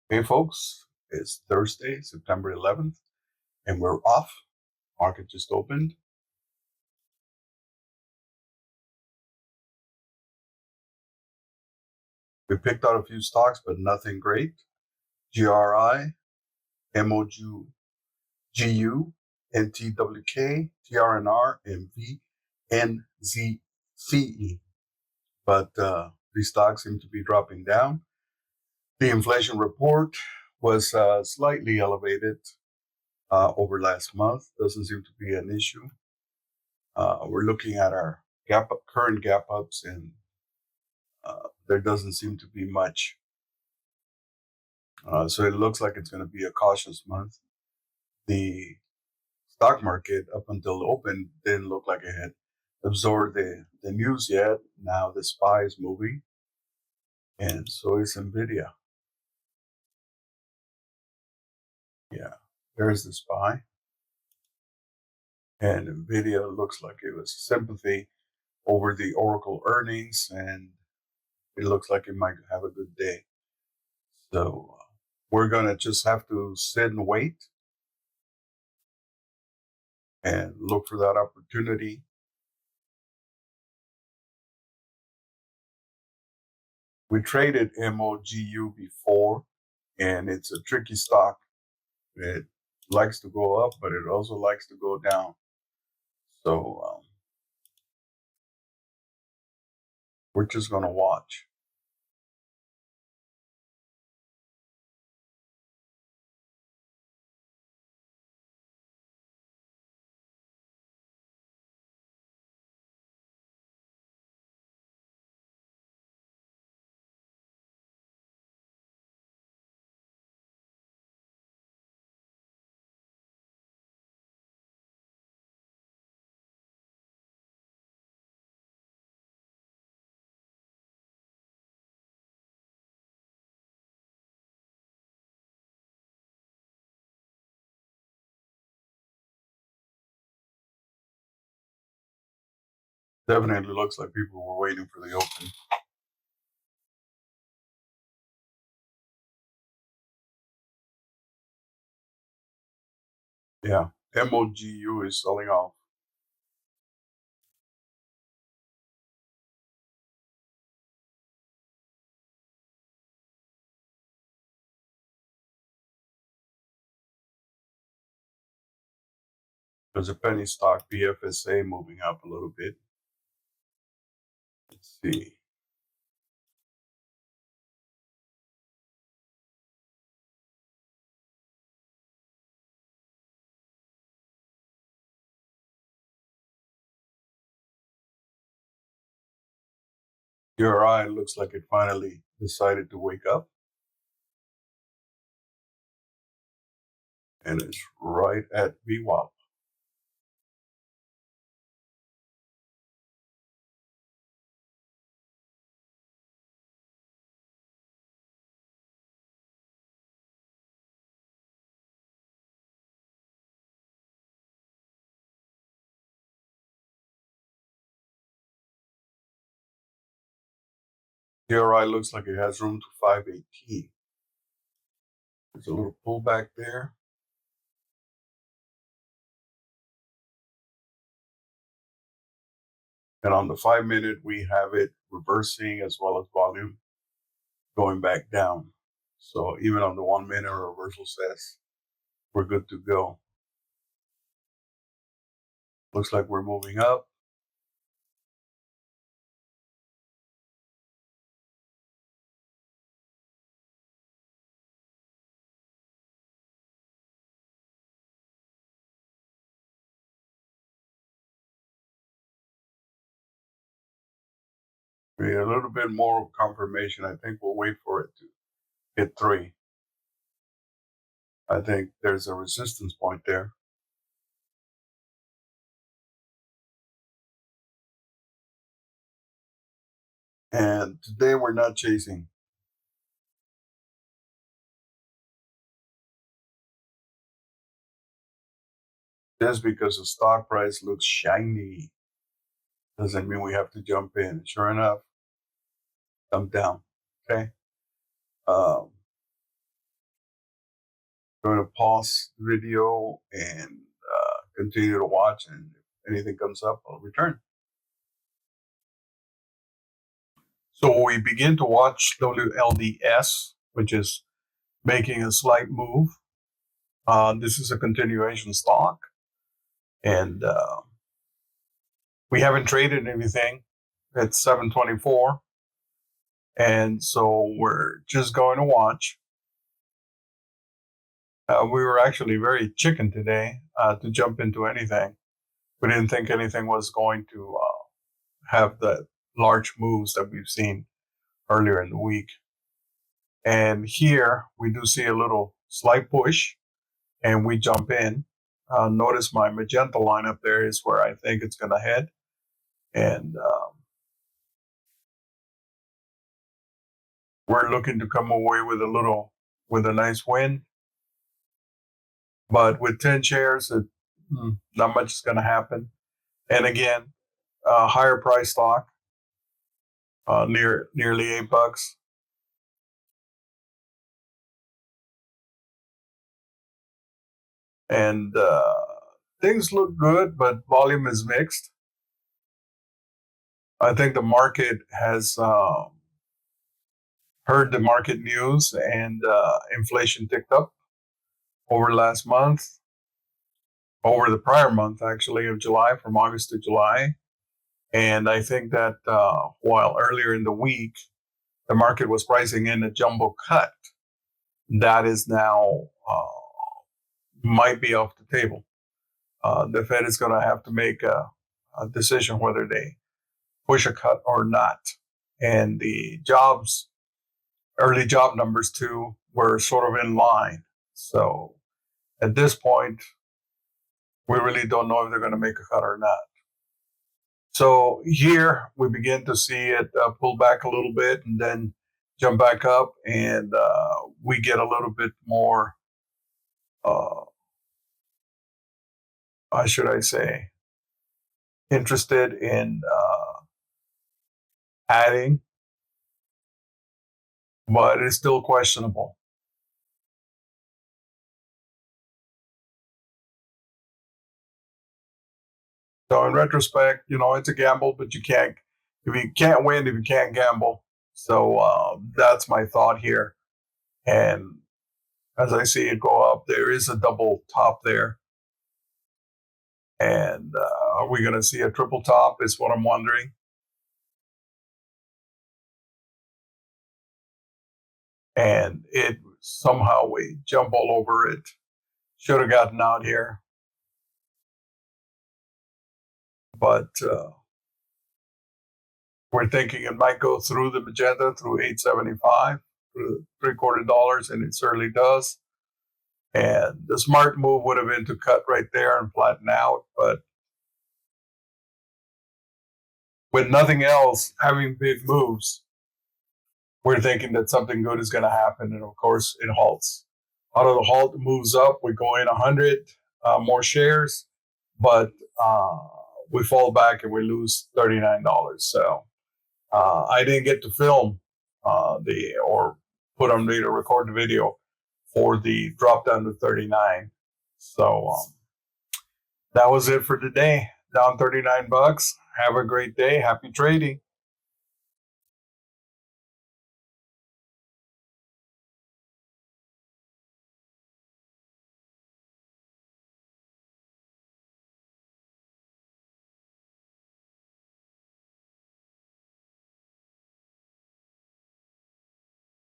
Hey folks, it's Thursday, September 11th, and we're off. Market just opened. We picked out a few stocks, but nothing great. GRI, MOGU, NTWK, TRNR, and VNZCE. But these stocks seem to be dropping down. The inflation report was slightly elevated over last month. Doesn't seem to be an issue. We're looking at our current gap ups, and there doesn't seem to be much. So it looks like it's going to be a cautious month. The stock market up until open didn't look like it had absorbed the news yet. Now the SPY is moving, and so is NVIDIA. Yeah, there's the SPY. And NVIDIA looks like it was sympathy over the Oracle earnings, and it looks like it might have a good day. So we're going to just have to sit and wait and look for that opportunity. We traded MOGU before, and it's a tricky stock. It likes to go up, but it also likes to go down. So we're just going to watch. Definitely looks like people were waiting for the open. Yeah, MOGU is selling off. There's a penny stock, PFSA, moving up a little bit. Let's see. URI looks like it finally decided to wake up. And it's right at VWAP. URI looks like it has room to 518. There's a little pullback there. And on the 5-minute, we have it reversing as well as volume going back down. So even on the 1-minute, reversal says we're good to go. Looks like we're moving up. We need a little bit more confirmation. I think we'll wait for it to hit 3. I think there's a resistance point there. And today we're not chasing. Just because the stock price looks shiny doesn't mean we have to jump in. Sure enough, come down. Okay. I'm going to pause the video and continue to watch, and if anything comes up, I'll return. So we begin to watch WLDS, which is making a slight move. This is a continuation stock, and we haven't traded anything. It's 7:24, and so we're just going to watch. We were actually very chicken today to jump into anything. We didn't think anything was going to have the large moves that we've seen earlier in the week. And here we do see a little slight push, and we jump in. Notice my magenta line up there is where I think it's going to head. And we're looking to come away with a nice win. But with 10 shares, not much is going to happen. And again, higher price stock, nearly $8. And things look good, but volume is mixed. I think the market has heard the market news, and inflation ticked up over last month, over the prior month, actually, of July, from August to July. And I think that while earlier in the week, the market was pricing in a jumbo cut, that is now might be off the table. The Fed is going to have to make a decision whether they push a cut or not. And the early job numbers too, were sort of in line. So at this point, we really don't know if they're going to make a cut or not. So here we begin to see it pull back a little bit and then jump back up, and we get a little bit more, how should I say, interested in adding, but it's still questionable. So in retrospect, it's a gamble, but if you can't win, if you can't gamble. So that's my thought here. And as I see it go up, there is a double top there. And are we going to see a triple top is what I'm wondering. And it somehow we jump all over it. Should have gotten out here. But we're thinking it might go through the magenta, through 875, through $0.75, and it certainly does. And the smart move would have been to cut right there and flatten out. But with nothing else, having big moves, we're thinking that something good is going to happen. And of course, it halts. Out of the halt, it moves up. We go in 100 more shares, but we fall back and we lose $39. So I didn't get to film or put on me to record the video for the drop down to 39. So that was it for today. Down $39. Have a great day. Happy trading.